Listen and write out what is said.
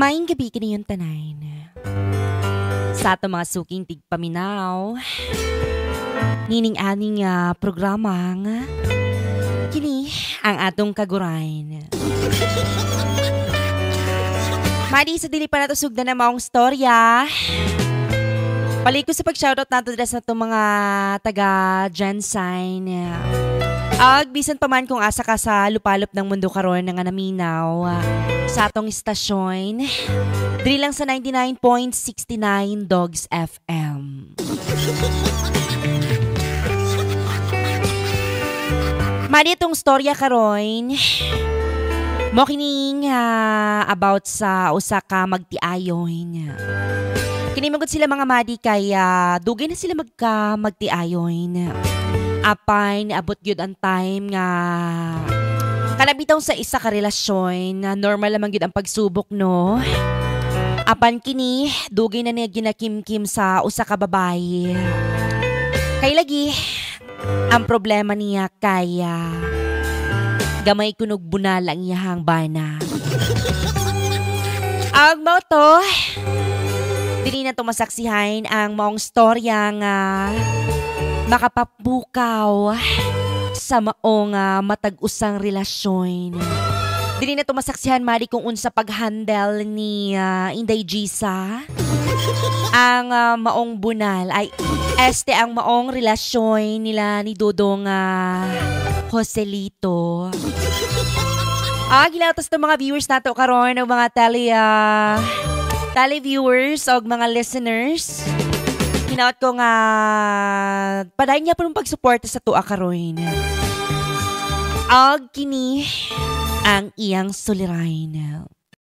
Maayong gabi kini yung tanay na. Sa ato mga suking tigpaminaw, nining-aning programa nga, kini ang atong kagurain. Madi sa dili pa nato sugda na maong storya. Paliko sa pag-shoutout nato dres na itong mga taga Gensign. Bisan pa man kung asa ka sa lupalop ng mundo karon nga naminaw sa atong istasyon. Dili lang sa 99.69 Dogs FM. Madi itong storya karon. Mo kining about sa usa ka magtiayon. Kini magud sila mga madi kay dugay na sila magtiayon. Apay abot gyud ang time nga kanabitaw sa isa ka relasyon na normal lamang gyud ang pagsubok no. Apan kini dugay na niya ginakimkim sa usa ka babae. Kay lagi ang problema niya kaya gamay kunog bunal ang iyahang bana. Ang mo to, dili na to masaksihan ang maong storya nga makapapukaw sa maong matag-usang relasyon. Dili na to masaksihan mali kung unsa pag-handle ni Inday Gisa. Ang maong bunal ay ang maong relasyon nila ni Dodong Joselito. Gilatos ng mga viewers nato karon ng mga tele-viewers o mga listeners. Hinaot ko nga padayon niya po ng pagsuporta sa tuwa karon. Kini ang iyang sulirain.